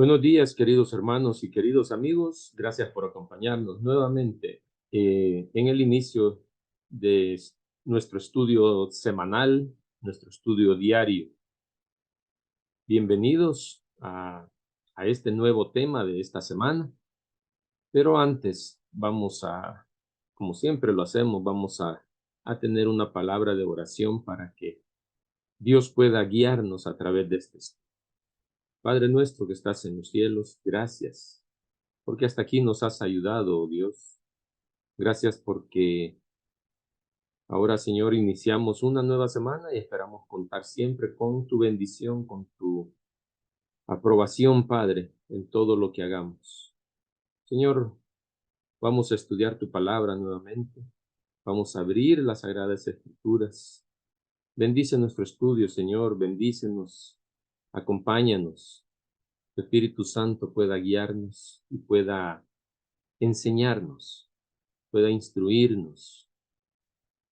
Buenos días, queridos hermanos y queridos amigos. Gracias por acompañarnos nuevamente en el inicio de nuestro estudio semanal, nuestro estudio diario. Bienvenidos a este nuevo tema de esta semana. Pero antes como siempre lo hacemos, vamos a tener una palabra de oración para que Dios pueda guiarnos a través de este estudio. Padre nuestro que estás en los cielos, gracias porque hasta aquí nos has ayudado, oh Dios. Gracias porque ahora, Señor, iniciamos una nueva semana y esperamos contar siempre con tu bendición, con tu aprobación, Padre, en todo lo que hagamos. Señor, vamos a estudiar tu palabra nuevamente. Vamos a abrir las Sagradas Escrituras. Bendice nuestro estudio, Señor. Bendícenos. Acompáñanos. Tu Espíritu Santo pueda guiarnos y pueda enseñarnos, pueda instruirnos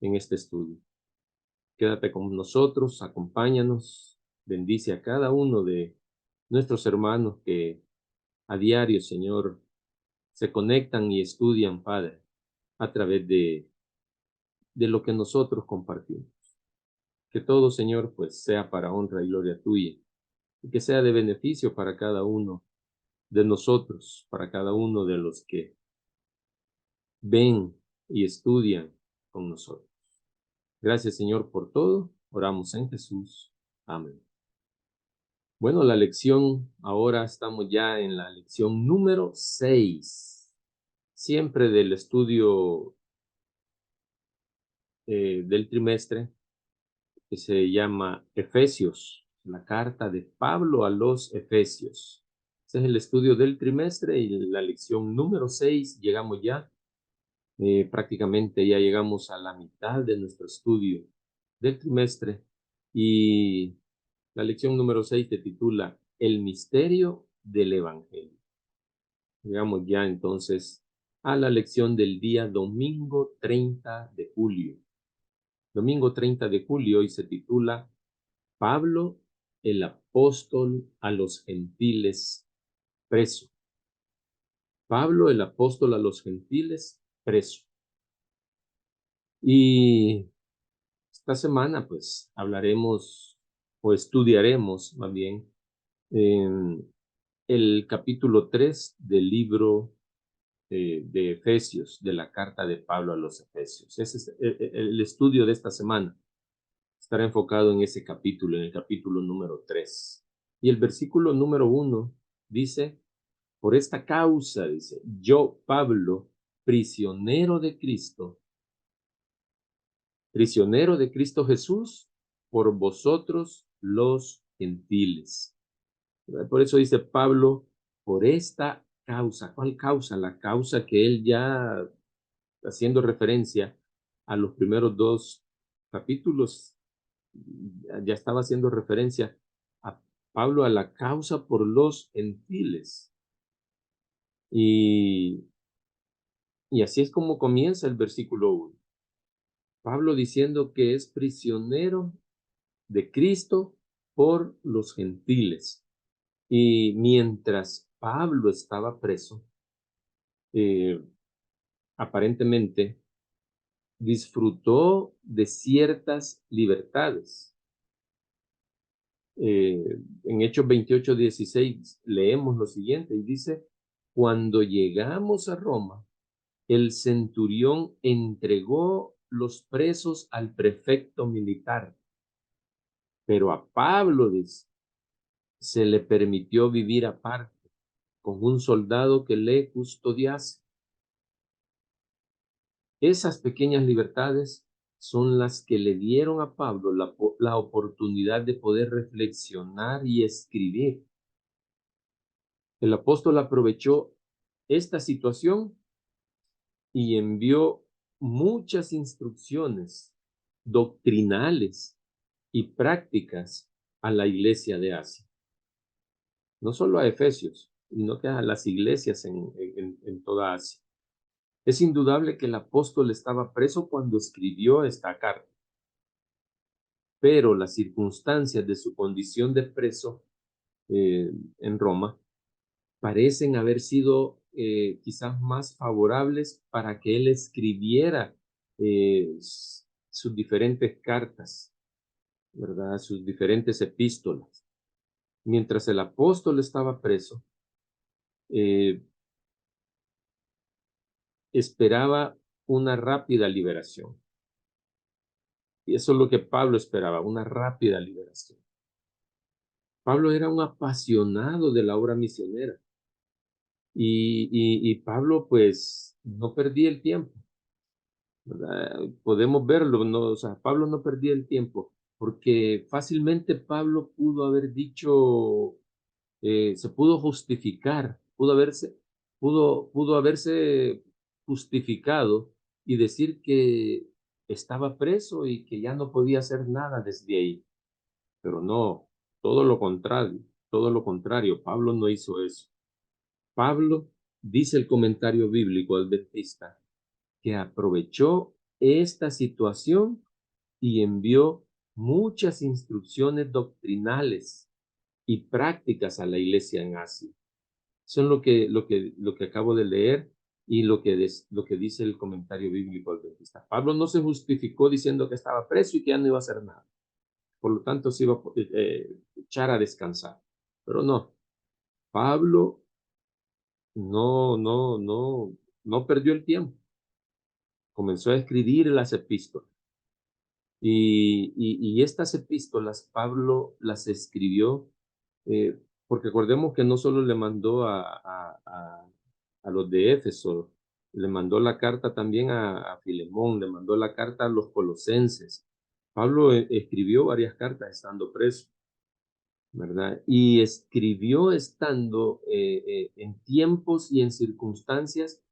en este estudio. Quédate con nosotros, acompáñanos, bendice a cada uno de nuestros hermanos que a diario, Señor, se conectan y estudian, Padre, a través de lo que nosotros compartimos. Que todo, Señor, pues sea para honra y gloria tuya, y que sea de beneficio para cada uno de nosotros, para cada uno de los que ven y estudian con nosotros. Gracias, Señor, por todo. Oramos en Jesús. Amén. Bueno, la lección, ahora estamos ya en la lección número 6, siempre del estudio del trimestre, que se llama Efesios, la carta de Pablo a los Efesios. Ese es el estudio del trimestre y la lección número 6, llegamos ya, prácticamente ya llegamos a la mitad de nuestro estudio del trimestre y la lección número 6 se titula El misterio del Evangelio. Llegamos ya entonces a la lección del día domingo 30 de julio. Domingo 30 de julio y se titula Pablo, el apóstol a los gentiles preso. Pablo, el apóstol a los gentiles preso. Y esta semana pues hablaremos o estudiaremos más bien en el capítulo 3 del libro de Efesios, de la carta de Pablo a los Efesios. Ese es el estudio de esta semana. Estará enfocado en ese capítulo, en el capítulo número 3. Y el versículo número 1 dice, por esta causa, dice, yo, Pablo, prisionero de Cristo Jesús, por vosotros los gentiles. Por eso dice Pablo, por esta causa. ¿Cuál causa? La causa que él ya, haciendo referencia a los primeros dos capítulos, ya estaba haciendo referencia a Pablo a la causa por los gentiles. Y, y así es como comienza el versículo 1. Pablo diciendo que es prisionero de Cristo por los gentiles. Y mientras Pablo estaba preso, eh, aparentemente disfrutó de ciertas libertades. En Hechos 28:16 leemos lo siguiente y dice, cuando llegamos a Roma, el centurión entregó los presos al prefecto militar, pero a Pablo, dice, se le permitió vivir aparte con un soldado que le custodiase. Esas pequeñas libertades son las que le dieron a Pablo la oportunidad de poder reflexionar y escribir. El apóstol aprovechó esta situación y envió muchas instrucciones doctrinales y prácticas a la iglesia de Asia. No solo a Efesios, sino que a las iglesias en toda Asia. Es indudable que el apóstol estaba preso cuando escribió esta carta, pero las circunstancias de su condición de preso en Roma parecen haber sido quizás más favorables para que él escribiera sus diferentes cartas, ¿verdad? Sus diferentes epístolas. Mientras el apóstol estaba preso, eh, esperaba una rápida liberación. Y eso es lo que Pablo esperaba, una rápida liberación. Pablo era un apasionado de la obra misionera y Pablo pues no perdía el tiempo, ¿verdad? Podemos verlo, ¿no? O sea, Pablo no perdía el tiempo porque fácilmente Pablo pudo haber dicho, se pudo justificar, pudo haberse justificado y decir que estaba preso y que ya no podía hacer nada desde ahí. Pero no, todo lo contrario, todo lo contrario, Pablo no hizo eso. Pablo, dice el comentario bíblico adventista, que aprovechó esta situación y envió muchas instrucciones doctrinales y prácticas a la iglesia en Asia. Son lo que acabo de leer y lo que dice el comentario bíblico adventista. Pablo no se justificó diciendo que estaba preso y que ya no iba a hacer nada. Por lo tanto, se iba a echar a descansar. Pero no, Pablo no perdió el tiempo. Comenzó a escribir las epístolas. Y estas epístolas Pablo las escribió, porque acordemos que no solo le mandó a los de Éfeso, le mandó la carta también a Filemón, le mandó la carta a los colosenses. Pablo escribió varias cartas estando preso, ¿verdad? Y escribió estando en tiempos y en circunstancias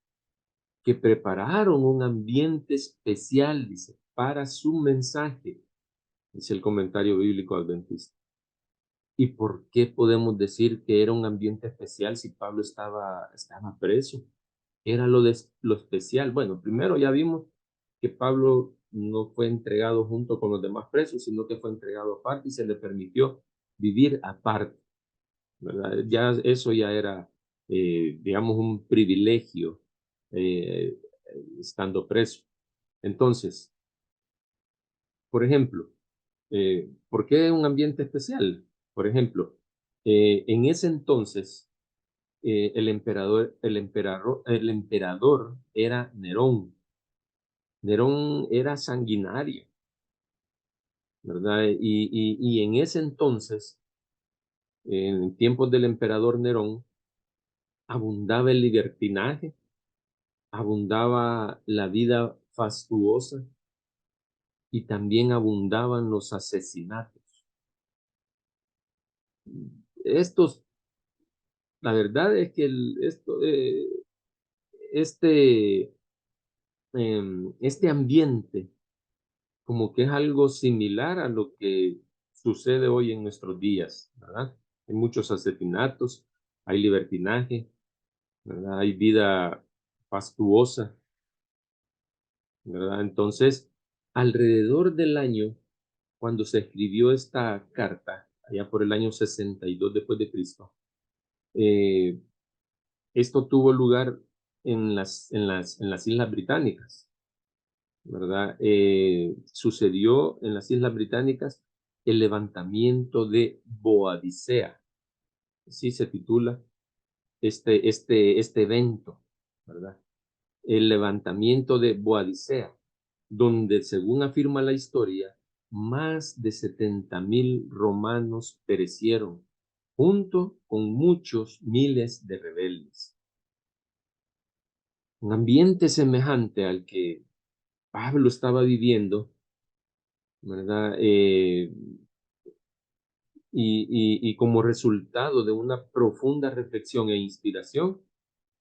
que prepararon un ambiente especial, dice, para su mensaje, dice el comentario bíblico adventista. ¿Y por qué podemos decir que era un ambiente especial si Pablo estaba preso? Era lo especial. Bueno, primero ya vimos que Pablo no fue entregado junto con los demás presos, sino que fue entregado aparte y se le permitió vivir aparte, ¿verdad? Ya eso ya era, digamos, un privilegio eh, estando preso. Entonces, por ejemplo, ¿por qué un ambiente especial? Por ejemplo, en ese entonces, el emperador era Nerón. Nerón era sanguinario, ¿verdad? Y en ese entonces, en tiempos del emperador Nerón, abundaba el libertinaje, abundaba la vida fastuosa y también abundaban los asesinatos. Estos, la verdad es que este, este ambiente como que es algo similar a lo que sucede hoy en nuestros días, ¿verdad? Hay muchos asesinatos, hay libertinaje, ¿verdad? Hay vida fastuosa, ¿verdad? Entonces, alrededor del año, cuando se escribió esta carta, allá por el año 62 después de Cristo, eh, esto tuvo lugar en las Islas Británicas, ¿verdad? Sucedió en las Islas Británicas el levantamiento de Boadicea, así se titula este evento, ¿verdad? El levantamiento de Boadicea, donde, según afirma la historia, más de 70,000 romanos perecieron, junto con muchos miles de rebeldes. Un ambiente semejante al que Pablo estaba viviendo, ¿verdad? Y como resultado de una profunda reflexión e inspiración,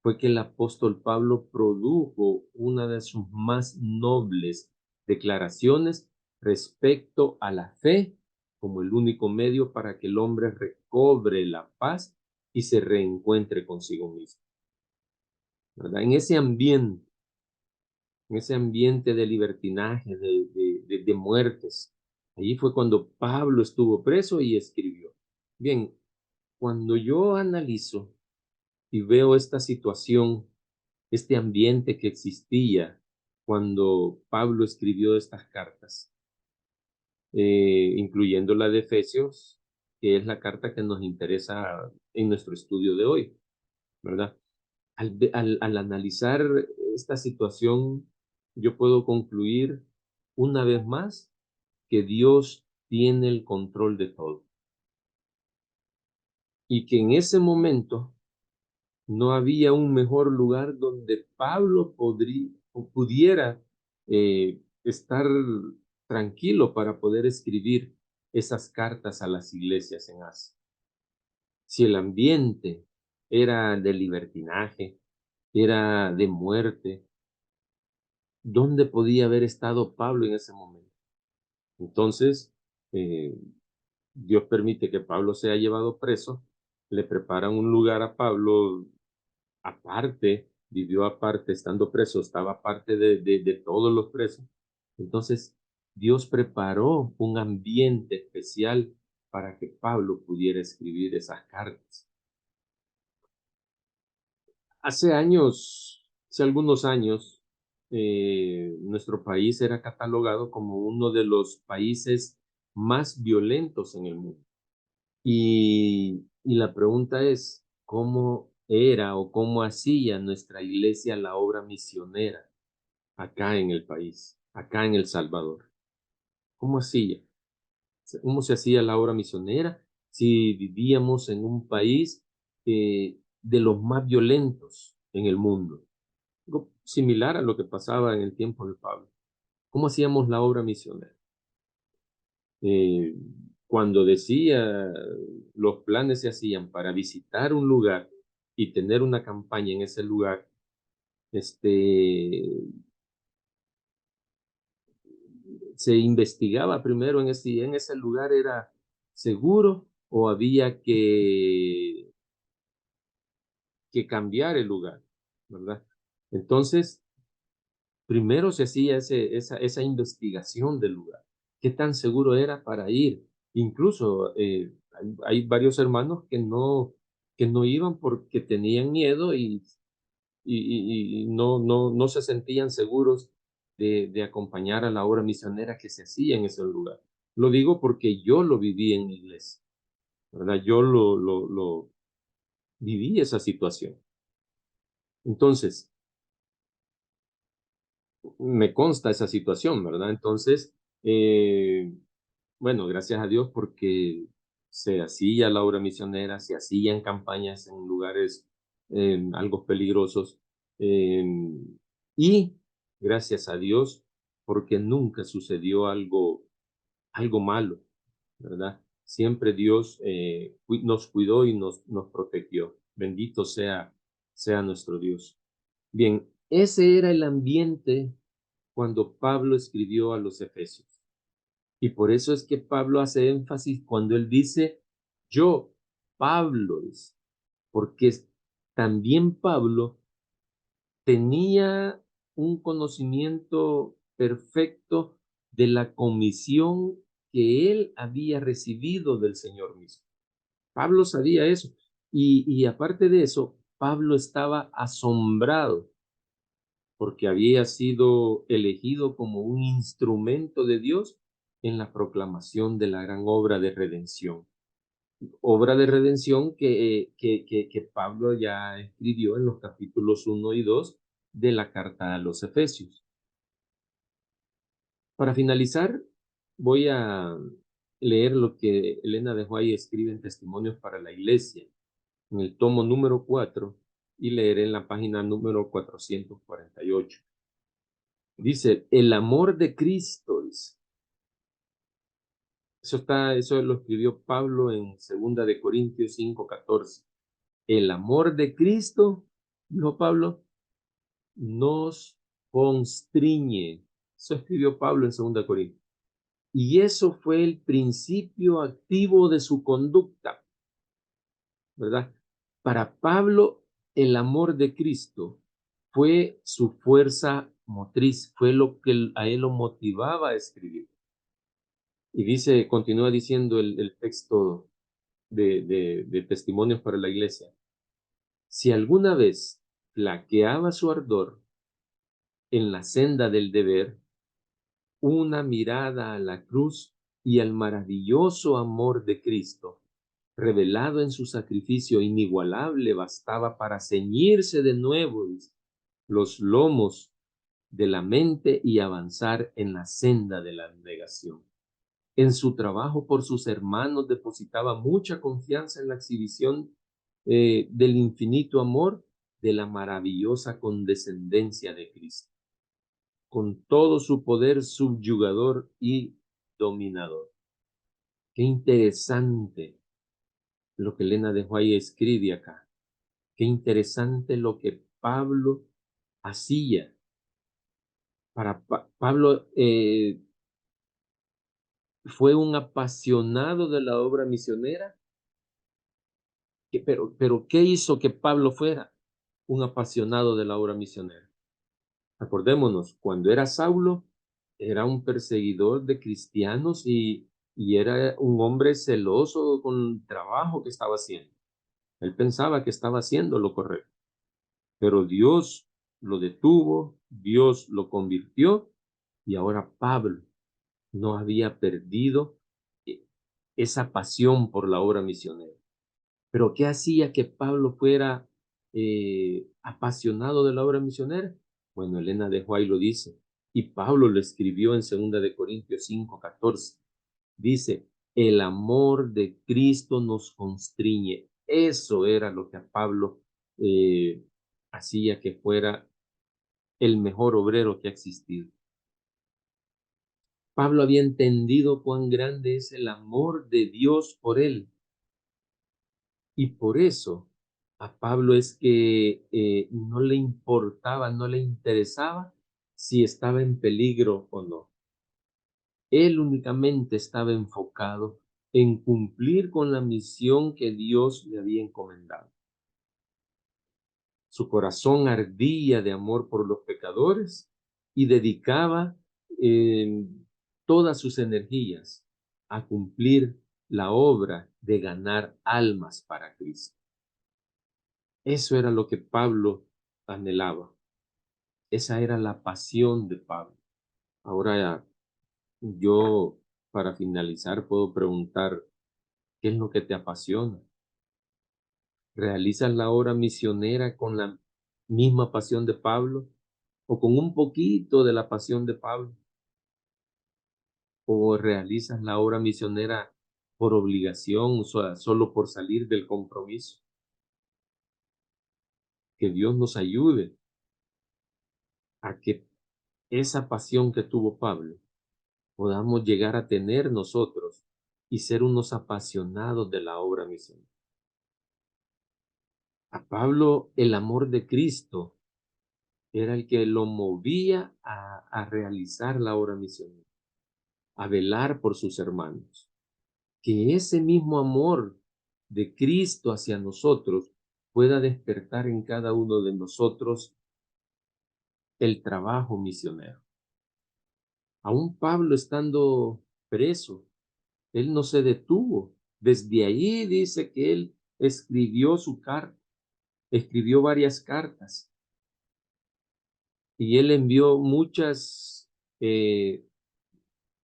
fue que el apóstol Pablo produjo una de sus más nobles declaraciones respecto a la fe como el único medio para que el hombre recobre la paz y se reencuentre consigo mismo, ¿verdad? En ese ambiente de libertinaje, de muertes, allí fue cuando Pablo estuvo preso y escribió. Bien, cuando yo analizo y veo esta situación, este ambiente que existía cuando Pablo escribió estas cartas, incluyendo la de Efesios, que es la carta que nos interesa en nuestro estudio de hoy, ¿verdad? Al analizar esta situación, yo puedo concluir una vez más que Dios tiene el control de todo y que en ese momento no había un mejor lugar donde Pablo pudiera estar tranquilo para poder escribir esas cartas a las iglesias en Asia. Si el ambiente era de libertinaje, era de muerte, ¿dónde podía haber estado Pablo en ese momento? Entonces, eh, Dios permite que Pablo sea llevado preso, le preparan un lugar a Pablo aparte, vivió aparte, estando preso, estaba aparte de todos los presos. Entonces, Dios preparó un ambiente especial para que Pablo pudiera escribir esas cartas. Hace años, hace algunos años, nuestro país era catalogado como uno de los países más violentos en el mundo. Y la pregunta es, ¿cómo era o cómo hacía nuestra iglesia la obra misionera acá en el país, acá en El Salvador? ¿Cómo hacía? ¿Cómo se hacía la obra misionera si vivíamos en un país de los más violentos en el mundo? Algo similar a lo que pasaba en el tiempo de Pablo. ¿Cómo hacíamos la obra misionera? Eh, Cuando decía los planes se hacían para visitar un lugar y tener una campaña en ese lugar, este, se investigaba primero si en ese lugar era seguro o había que cambiar el lugar, ¿verdad? Entonces, primero se hacía esa investigación del lugar. ¿Qué tan seguro era para ir? Incluso hay varios hermanos que no iban porque tenían miedo y no se sentían seguros de acompañar a la obra misionera que se hacía en ese lugar. Lo digo porque yo lo viví en mi iglesia, ¿verdad? Yo lo viví esa situación. Entonces, me consta esa situación, ¿verdad? Entonces, eh, bueno, gracias a Dios porque se hacía la obra misionera, se hacían campañas en lugares algo peligrosos eh, y gracias a Dios porque nunca sucedió algo malo, ¿verdad? Siempre Dios nos cuidó y nos protegió. Bendito sea nuestro Dios. Bien, ese era el ambiente cuando Pablo escribió a los Efesios. Y por eso es que Pablo hace énfasis cuando él dice, yo, Pablo, porque también Pablo tenía un conocimiento perfecto de la comisión que él había recibido del Señor mismo. Pablo sabía eso. Y aparte de eso, Pablo estaba asombrado porque había sido elegido como un instrumento de Dios en la proclamación de la gran obra de redención que Pablo ya escribió en los capítulos 1 y 2 de la carta a los Efesios. Para finalizar, voy a leer lo que Elena de White escribe en Testimonios para la Iglesia, en el tomo número 4, y leeré en la página número 448. Dice, el amor de Cristo, eso lo escribió Pablo en 2 de Corintios 5:14. El amor de Cristo, dijo Pablo, nos constriñe. Eso escribió Pablo en 2 Corintios. Y eso fue el principio activo de su conducta, ¿verdad? Para Pablo, el amor de Cristo fue su fuerza motriz, fue lo que a él lo motivaba a escribir. Y dice, continúa diciendo el texto de Testimonios para la Iglesia. Si alguna vez flaqueaba su ardor en la senda del deber, una mirada a la cruz y al maravilloso amor de Cristo, revelado en su sacrificio inigualable, bastaba para ceñirse de nuevo los lomos de la mente y avanzar en la senda de la abnegación. En su trabajo por sus hermanos depositaba mucha confianza en la exhibición del infinito amor, de la maravillosa condescendencia de Cristo, con todo su poder subyugador y dominador. Qué interesante lo que Elena de White escribe acá. Qué interesante lo que Pablo hacía. Para Pablo fue un apasionado de la obra misionera, pero ¿qué hizo que Pablo fuera un apasionado de la obra misionera? Acordémonos, cuando era Saulo, era un perseguidor de cristianos y era un hombre celoso con el trabajo que estaba haciendo. Él pensaba que estaba haciendo lo correcto, pero Dios lo detuvo, Dios lo convirtió y ahora Pablo no había perdido eh, esa pasión por la obra misionera. Pero ¿qué hacía que Pablo fuera apasionado de la obra misionera? Bueno, Elena de White lo dice, y Pablo lo escribió en 2 Corintios 5:14. Dice, el amor de Cristo nos constriñe. Eso era lo que a Pablo eh, hacía que fuera el mejor obrero que ha existido. Pablo había entendido cuán grande es el amor de Dios por él. Y por eso a Pablo es que no le importaba, no le interesaba si estaba en peligro o no. Él únicamente estaba enfocado en cumplir con la misión que Dios le había encomendado. Su corazón ardía de amor por los pecadores y dedicaba eh, todas sus energías a cumplir la obra de ganar almas para Cristo. Eso era lo que Pablo anhelaba. Esa era la pasión de Pablo. Ahora yo, para finalizar, puedo preguntar, ¿qué es lo que te apasiona? ¿Realizas la obra misionera con la misma pasión de Pablo? ¿O con un poquito de la pasión de Pablo? ¿O realizas la obra misionera por obligación, o sea, solo por salir del compromiso? Que Dios nos ayude a que esa pasión que tuvo Pablo podamos llegar a tener nosotros y ser unos apasionados de la obra misionera. A Pablo el amor de Cristo era el que lo movía a realizar la obra misionera, a velar por sus hermanos. Que ese mismo amor de Cristo hacia nosotros pueda despertar en cada uno de nosotros el trabajo misionero. Aún Pablo estando preso, él no se detuvo. Desde ahí dice que él escribió su carta, escribió varias cartas y él envió muchas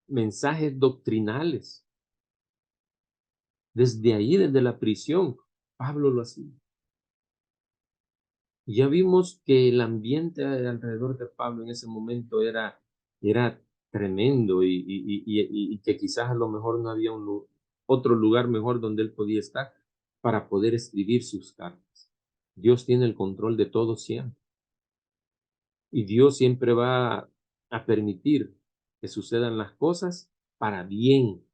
mensajes doctrinales. Desde ahí, desde la prisión, Pablo lo hacía. Y ya vimos que el ambiente alrededor de Pablo en ese momento era tremendo y que quizás a lo mejor no había otro lugar mejor donde él podía estar para poder escribir sus cartas. Dios tiene el control de todo siempre y Dios siempre va a permitir que sucedan las cosas para bien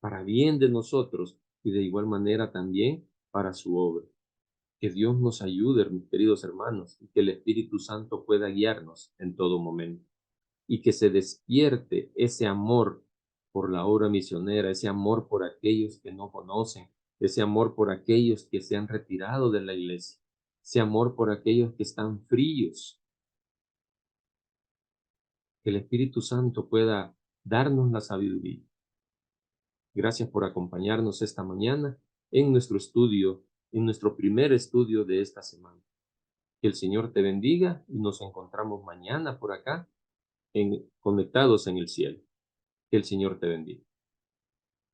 de nosotros y de igual manera también para su obra. Que Dios nos ayude, mis queridos hermanos, y que el Espíritu Santo pueda guiarnos en todo momento. Y que se despierte ese amor por la obra misionera, ese amor por aquellos que no conocen, ese amor por aquellos que se han retirado de la iglesia, ese amor por aquellos que están fríos. Que el Espíritu Santo pueda darnos la sabiduría. Gracias por acompañarnos esta mañana en nuestro estudio en nuestro primer estudio de esta semana. Que el Señor te bendiga y nos encontramos mañana por acá, conectados en el cielo. Que el Señor te bendiga.